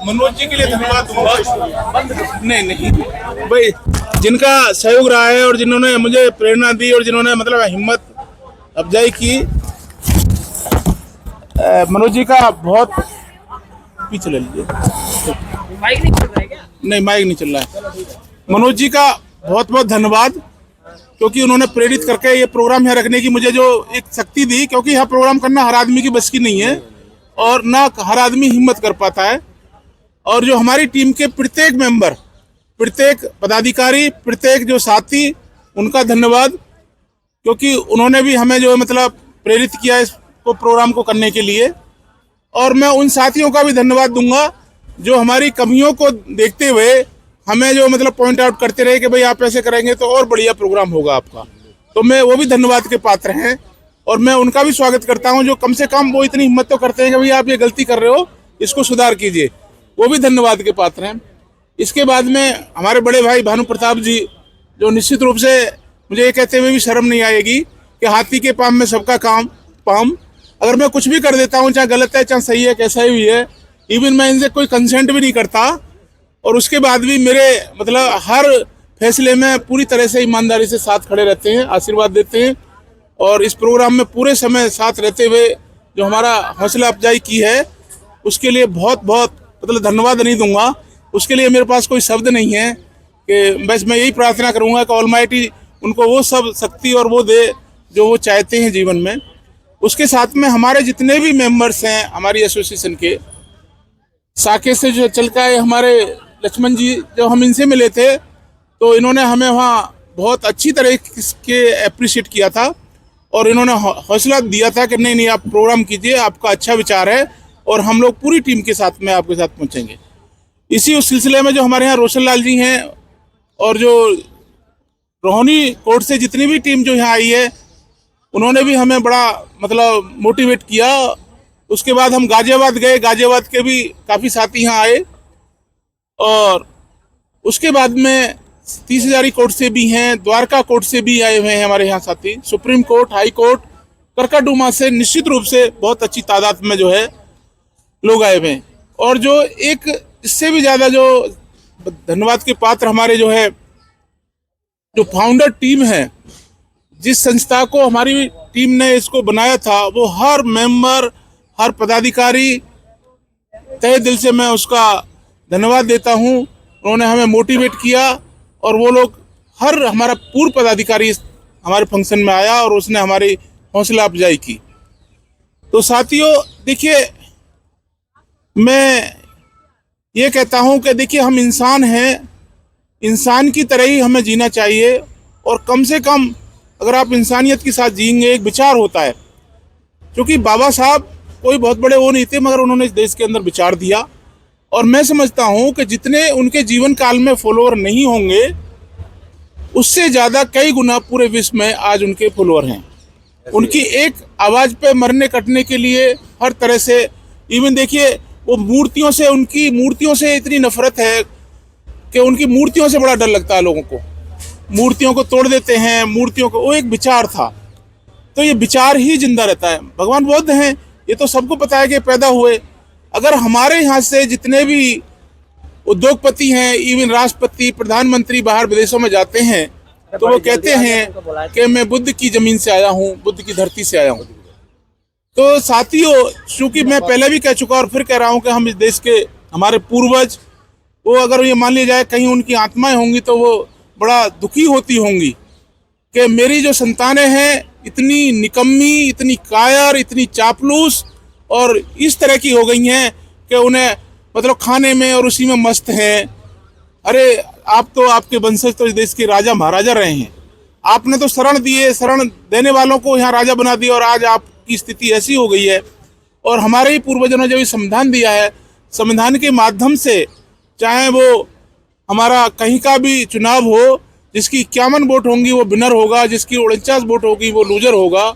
मनोज जी के लिए धन्यवाद दूंगा। नहीं भाई, जिनका सहयोग रहा है और जिन्होंने मुझे प्रेरणा दी और जिन्होंने मतलब हिम्मत अफजाई की, मनोज जी का बहुत, पीछे ले लीजिए, माइक नहीं चल रहा है क्या? नहीं, माइक नहीं चल रहा है। मनोज जी का बहुत बहुत धन्यवाद, क्योंकि उन्होंने प्रेरित करके ये प्रोग्राम यहाँ रखने की मुझे जो एक शक्ति दी, क्योंकि यह प्रोग्राम करना हर आदमी की बस की नहीं है और ना हर आदमी हिम्मत कर पाता है। और जो हमारी टीम के प्रत्येक मेंबर, प्रत्येक पदाधिकारी, प्रत्येक जो साथी, उनका धन्यवाद, क्योंकि उन्होंने भी हमें जो है मतलब प्रेरित किया इस प्रोग्राम को करने के लिए। और मैं उन साथियों का भी धन्यवाद दूंगा जो हमारी कमियों को देखते हुए हमें जो मतलब पॉइंट आउट करते रहे कि भाई आप ऐसे करेंगे तो और बढ़िया प्रोग्राम होगा आपका। तो मैं वो भी धन्यवाद के पात्र हैं और मैं उनका भी स्वागत करता हूं जो कम से कम वो इतनी हिम्मत तो करते हैं कि भाई आप ये गलती कर रहे हो, इसको सुधार कीजिए। वो भी धन्यवाद के पात्र हैं। इसके बाद में हमारे बड़े भाई भानु प्रताप जी, जो निश्चित रूप से मुझे ये कहते हुए भी शर्म नहीं आएगी कि हाथी के पाम में सबका काम पाम। अगर मैं कुछ भी कर देता हूँ, चाहे गलत है चाहे सही है, कैसा भी है, इवन मैं इनसे कोई कंसेंट भी नहीं करता और उसके बाद भी मेरे मतलब हर फैसले में पूरी तरह से ईमानदारी से साथ खड़े रहते हैं, आशीर्वाद देते हैं। और इस प्रोग्राम में पूरे समय साथ रहते हुए जो हमारा हौसला अफजाई की है, उसके लिए बहुत बहुत मतलब धन्यवाद नहीं दूंगा, उसके लिए मेरे पास कोई शब्द नहीं है। कि बस मैं यही प्रार्थना करूंगा कि ऑलमाइटी उनको वो सब शक्ति और वो दे जो वो चाहते हैं जीवन में। उसके साथ में हमारे जितने भी मेंबर्स हैं हमारी एसोसिएशन के, साके से जो चल का है हमारे लक्ष्मण जी, जब हम इनसे मिले थे तो इन्होंने हमें वहाँ बहुत अच्छी तरह के अप्रिशिएट किया था और इन्होंने हौसला दिया था कि नहीं आप प्रोग्राम कीजिए, आपका अच्छा विचार है और हम लोग पूरी टीम के साथ में आपके साथ पहुँचेंगे। इसी उस सिलसिले में जो हमारे यहाँ रोशन लाल जी हैं और जो रोहिणी कोर्ट से जितनी भी टीम जो यहाँ आई है, उन्होंने भी हमें बड़ा मतलब मोटिवेट किया। उसके बाद हम गाजियाबाद गए, गाजियाबाद के भी काफ़ी साथी यहाँ आए और उसके बाद में 30 हजारी कोर्ट से भी हैं, द्वारका कोर्ट से भी आए हुए हैं हमारे यहाँ साथी, सुप्रीम कोर्ट, हाई कोर्ट, करकाडूमा से निश्चित रूप से बहुत अच्छी तादाद में जो है लोग आए हुए हैं। और जो एक इससे भी ज़्यादा जो धन्यवाद के पात्र हमारे जो है जो फाउंडर टीम है, जिस संस्था को हमारी टीम ने इसको बनाया था, वो हर मेंबर, हर पदाधिकारी तहे दिल से मैं उसका धन्यवाद देता हूँ। उन्होंने हमें मोटिवेट किया और वो लोग हर हमारा पूर्व पदाधिकारी हमारे फंक्शन में आया और उसने हमारी हौसला अफजाई की। तो साथियों देखिए, मैं ये कहता हूँ कि देखिए हम इंसान हैं, इंसान की तरह ही हमें जीना चाहिए और कम से कम अगर आप इंसानियत के साथ जिएंगे, एक विचार होता है, क्योंकि बाबा साहब कोई बहुत बड़े वो नहीं थे मगर उन्होंने इस देश के अंदर विचार दिया। और मैं समझता हूँ कि जितने उनके जीवन काल में फॉलोअर नहीं होंगे, उससे ज़्यादा कई गुना पूरे विश्व में आज उनके फॉलोअर हैं। उनकी एक आवाज़ पे मरने कटने के लिए हर तरह से, इवन देखिए वो मूर्तियों से, उनकी मूर्तियों से इतनी नफरत है कि उनकी मूर्तियों से बड़ा डर लगता है लोगों को। मूर्तियों को तोड़ देते हैं, मूर्तियों को, वो एक विचार था, तो ये विचार ही जिंदा रहता है। भगवान बुद्ध हैं, ये तो सबको पता है कि पैदा हुए। अगर हमारे यहाँ से जितने भी उद्योगपति हैं, इवन राष्ट्रपति, प्रधानमंत्री बाहर विदेशों में जाते हैं तो वो कहते हैं कि मैं बुद्ध की जमीन से आया हूँ, बुद्ध की धरती से आया हूँ। तो साथियों, चूंकि मैं पहले भी कह चुका और फिर कह रहा हूँ कि हम इस देश के हमारे पूर्वज, वो अगर ये मान लिया जाए कहीं उनकी आत्माएं होंगी तो वो बड़ा दुखी होती होंगी कि मेरी जो संतानें हैं इतनी निकम्मी, इतनी कायर, इतनी चापलूस और इस तरह की हो गई हैं कि उन्हें मतलब खाने में और उसी में मस्त हैं। अरे आप तो, आपके वंशज तो इस देश के राजा महाराजा रहे हैं, आपने तो शरण दिए, शरण देने वालों को यहाँ राजा बना दिया और आज आपकी स्थिति ऐसी हो गई है। और हमारे ही पूर्वजों ने जो ये संविधान दिया है, संविधान के माध्यम से चाहे वो हमारा कहीं का भी चुनाव हो, जिसकी 51 वोट होंगी वो विनर होगा, जिसकी 49 वोट होगी वो लूजर होगा।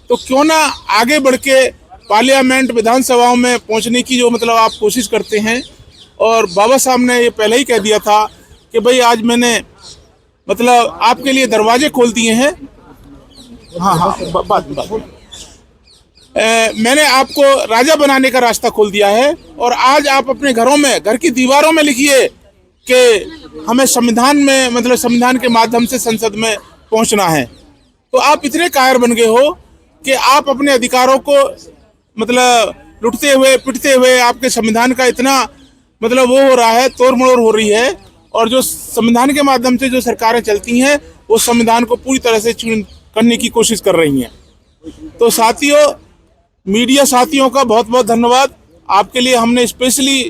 तो क्यों ना आगे बढ़ के पार्लियामेंट, विधानसभाओं में पहुंचने की जो मतलब आप कोशिश करते हैं। और बाबा साहब ने ये पहले ही कह दिया था कि भाई आज मैंने मतलब आपके लिए दरवाजे खोल दिए हैं। हाँ, बात मैंने आपको राजा बनाने का रास्ता खोल दिया है और आज आप अपने घरों में, घर की दीवारों में लिखिए कि हमें संविधान में, मतलब संविधान के माध्यम से संसद में पहुंचना है। तो आप इतने कायर बन गए हो कि आप अपने अधिकारों को मतलब लुटते हुए, पिटते हुए, आपके संविधान का इतना मतलब वो हो रहा है, तोड़ मरोड़ हो रही है। और जो संविधान के माध्यम से जो सरकारें चलती हैं वो संविधान को पूरी तरह से छीन करने की कोशिश कर रही हैं। तो साथियों, मीडिया साथियों का बहुत बहुत धन्यवाद। आपके लिए हमने स्पेशली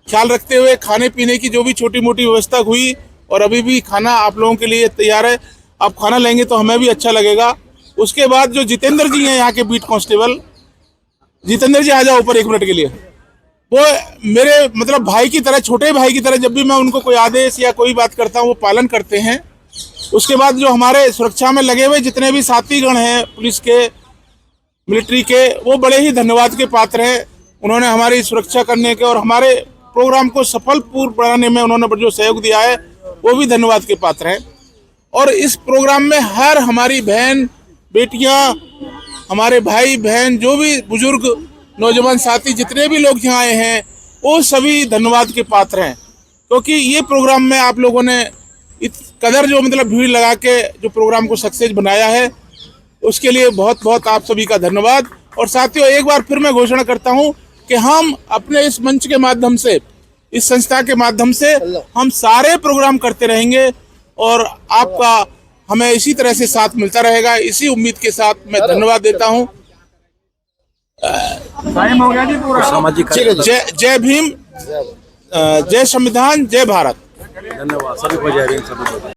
ख्याल रखते हुए खाने पीने की जो भी छोटी मोटी व्यवस्था हुई, और अभी भी खाना आप लोगों के लिए तैयार है। आप खाना लेंगे तो हमें भी अच्छा लगेगा। उसके बाद जो जितेंद्र जी हैं यहाँ के बीट कांस्टेबल, जितेंद्र जी आ जाओ ऊपर 1 मिनट के लिए। वो मेरे मतलब भाई की तरह, छोटे भाई की तरह, जब भी मैं उनको कोई आदेश या कोई बात करता हूँ वो पालन करते हैं। उसके बाद जो हमारे सुरक्षा में लगे हुए जितने भी साथीगण हैं, पुलिस के, मिलिट्री के, वो बड़े ही धन्यवाद के पात्र हैं। उन्होंने हमारी सुरक्षा करने के और हमारे प्रोग्राम को सफल पूर्ण बनाने में उन्होंने जो सहयोग दिया है वो भी धन्यवाद के पात्र हैं। और इस प्रोग्राम में हर हमारी बहन बेटियां, हमारे भाई बहन, जो भी बुजुर्ग नौजवान साथी, जितने भी लोग यहाँ आए हैं, वो सभी धन्यवाद के पात्र हैं। क्योंकि ये प्रोग्राम में आप लोगों ने इस कदर जो मतलब भीड़ लगा के जो प्रोग्राम को सक्सेस बनाया है, उसके लिए बहुत बहुत आप सभी का धन्यवाद। और साथियों, एक बार फिर मैं घोषणा करता हूं कि हम अपने इस मंच के माध्यम से, इस संस्था के माध्यम से हम सारे प्रोग्राम करते रहेंगे और आपका हमें इसी तरह से साथ मिलता रहेगा। इसी उम्मीद के साथ मैं धन्यवाद देता हूं। जय भीम, जय संविधान, जय भारत। धन्यवाद सभी को, जय भीम सभी को।